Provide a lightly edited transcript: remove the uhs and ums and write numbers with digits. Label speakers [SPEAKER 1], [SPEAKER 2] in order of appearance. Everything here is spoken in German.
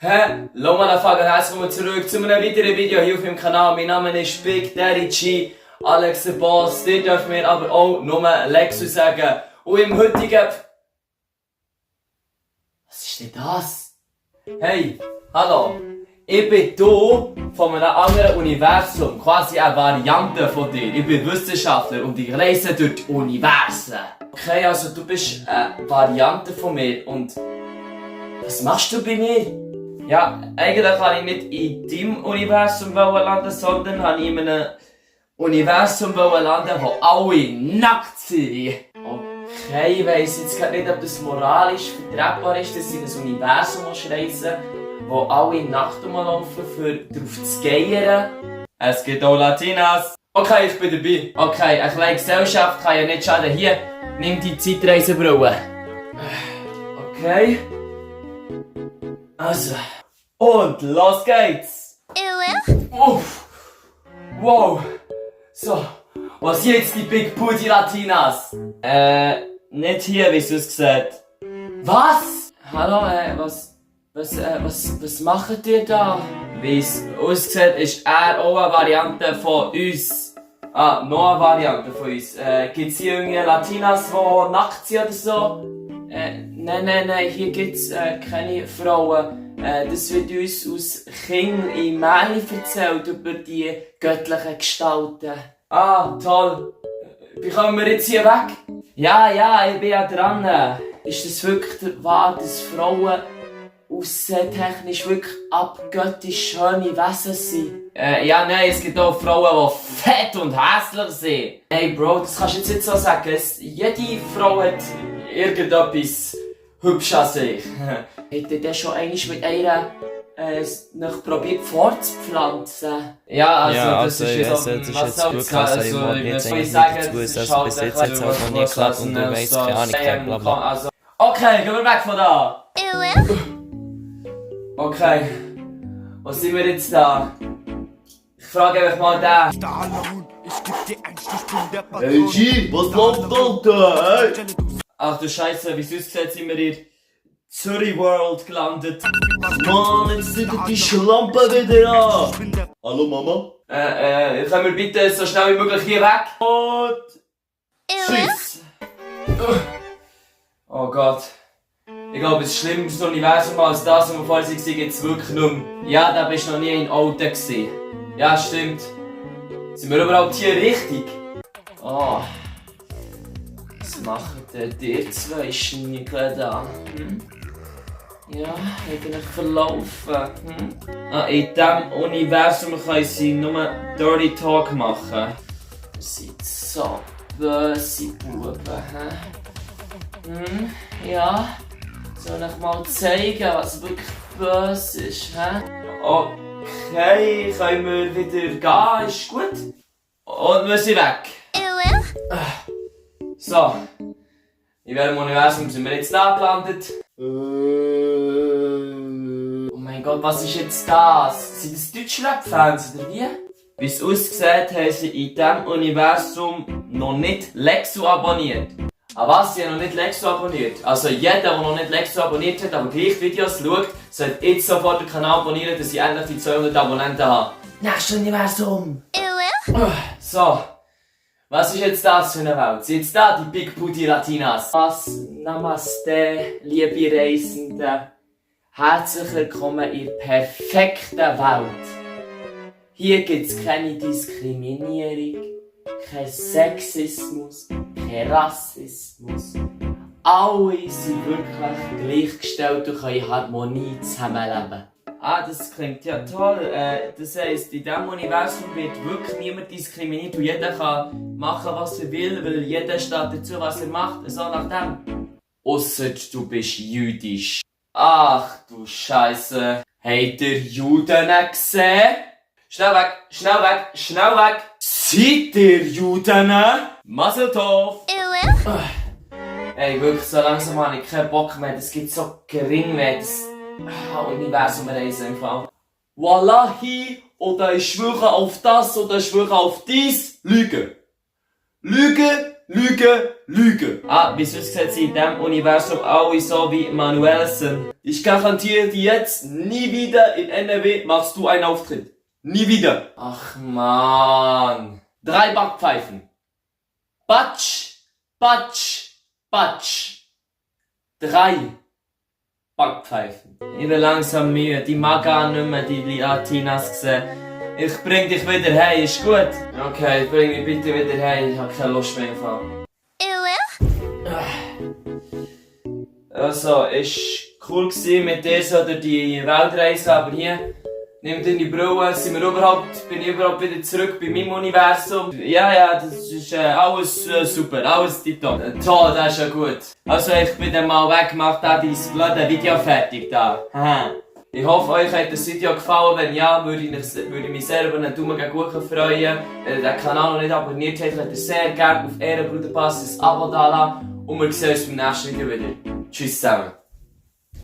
[SPEAKER 1] Hallo Motherfucker, herzlich willkommen zurück zu einem weiteren Video hier auf meinem Kanal. Mein Name ist Big Daddy G, Alex der Boss. Ihr dürft mir aber auch nur Lexu sagen. Und im heutigen... Was ist denn das? Hey, hallo. Ich bin hier von einem anderen Universum, quasi eine Variante von dir. Ich bin Wissenschaftler und ich reise durch die Universen. Okay, also du bist eine Variante von mir und... Was machst du bei mir? Ja, eigentlich kann ich nicht in deinem Universum landen, sondern habe ich in einem Universum landen, wo alle nackt sind. Okay, ich weiss jetzt gerade nicht, ob das moralisch vertretbar ist, dass ich in ein Universum reisen wo alle nackt rumlaufen, für drauf zu geiern. Es gibt auch Latinas. Okay, ich bin dabei. Okay, eine kleine Gesellschaft kann ja nicht schaden. Hier, nimm die Zeitreisebrille. Okay. Also. Und los geht's! Uff! Wow! So, was sind jetzt die Big Booty Latinas? Nicht hier, wie es aussieht. Was? Hallo, was macht ihr da? Wie es aussieht, ist er auch eine Variante von uns. Ah, noch eine Variante von uns. Gibt's hier irgendwie Latinas, die nackt sind oder so? Nein, hier gibt's keine Frauen. Das wird uns aus Kindern in Märchen erzählt über die göttlichen Gestalten. Ah, toll. Wie kommen wir jetzt hier weg? Ja, ich bin ja dran. Ist das wirklich wahr, dass Frauen aussehetechnisch wirklich abgöttisch schöne Wesen sind? Ja, nein, es gibt auch Frauen, die fett und hässlich sind. Hey Bro, das kannst du jetzt nicht so sagen. Jede Frau hat irgendetwas hübsch an sich. Hätte der schon einmal mit einer noch probiert fortzupflanzen? Ja, das ist jetzt
[SPEAKER 2] gut krass, ich wollte jetzt eigentlich dazu, dass bis jetzt hat es halt noch nie geklappt und du weißt, keine Ahnung, blablabla.
[SPEAKER 1] Okay, gehen wir weg von da! Okay, wo sind wir jetzt da? Ich frage einfach mal den.
[SPEAKER 3] Hey G, was läuft da, ey?
[SPEAKER 1] Ach du Scheiße, wie süß gesagt sind wir in Zürich World gelandet.
[SPEAKER 3] Mann, jetzt sind die Schlampe wieder an. Hallo Mama?
[SPEAKER 1] Können wir bitte so schnell wie möglich hier weg? Und... Tschüss! Oh Gott. Ich glaube, das schlimmste Universum als das, was wir vorher waren, gibt es wirklich nicht mehr. Ja, da bist du noch nie in Olden gewesen. Ja, stimmt. Sind wir überhaupt hier richtig? Oh. Was machen denn die zwei Schniegel da? Ja, eigentlich verlaufen. In diesem Universum können sie nur Dirty Talk machen. Das sind so böse Buben, ja. Soll ich mal zeigen, was wirklich böse ist, Okay, können wir wieder gehen, ist gut. Und wir sind weg. So. In welchem Universum sind wir jetzt da gelandet? Oh mein Gott, was ist jetzt das? Sind das Deutschrap-Fans oder wie? Wie es aussieht, haben sie in diesem Universum noch nicht Lexu abonniert. Aber was? Sie haben noch nicht Lexu abonniert. Also jeder, der noch nicht Lexu abonniert hat, aber gleich Videos schaut, sollte jetzt sofort den Kanal abonnieren, dass ich endlich die 200 Abonnenten habe. Nächstes Universum! So. Was ist jetzt das für eine Welt? Sind jetzt da die Big Booty Latinas? Namaste, liebe Reisenden. Herzlich willkommen in der perfekten Welt. Hier gibt es keine Diskriminierung, kein Sexismus, kein Rassismus. Alle sind wirklich gleichgestellt und können in Harmonie zusammenleben. Ah, das klingt ja toll. Das heisst, in diesem Universum wird wirklich niemand diskriminiert und jeder kann machen, was er will, weil jeder steht dazu, was er macht, so nach dem. Ausser du bist jüdisch. Ach du Scheiße. Habt ihr Juden gesehen? Schnell weg, schnell weg, schnell weg. Seid ihr Juden? Mazel tov. Ey, wirklich, so langsam habe ich keinen Bock mehr. Das gibt so gering mehr. Universum reisen im Fall. Wallahi, oder ich schwöre auf das, oder ich schwöre auf dies. Lüge. Lüge, Lüge,
[SPEAKER 3] Lüge.
[SPEAKER 1] Ah, wie sonst sieht sie in diesem Universum alle so wie Manuelsen.
[SPEAKER 3] Ich garantiere dir jetzt, nie wieder in NRW machst du einen Auftritt. Nie wieder.
[SPEAKER 1] Ach man.
[SPEAKER 3] 3 Backpfeifen.
[SPEAKER 1] Batsch, Batsch, Batsch.
[SPEAKER 3] 3 Backpfeifen.
[SPEAKER 1] Ich bin langsam müde, die mag gar nicht mehr die Latinas sehen. Ich bring dich wieder heim, ist gut? Okay, bring mich bitte wieder heim, ich hab keine Lust mehr im Fall. Also, ist cool gewesen mit dir so durch die Weltreise, aber hier, nimm deine Brille, bin ich überhaupt wieder zurück bei meinem Universum. Ja, das ist alles super, alles tipptopp. Toll, das ist ja gut. Also, ich bin dann mal weg, mach da dein blöde Video fertig da. Haha. Ich hoffe, euch hat das Video gefallen. Wenn ja, würde ich mich sehr über einen Daumen gegen oben freuen. Wenn ihr den Kanal noch nicht abonniert habt, könnt ihr sehr gerne auf Ehrenbruderpass ein Abo da lassen. Und wir sehen uns beim nächsten Video wieder. Tschüss zusammen.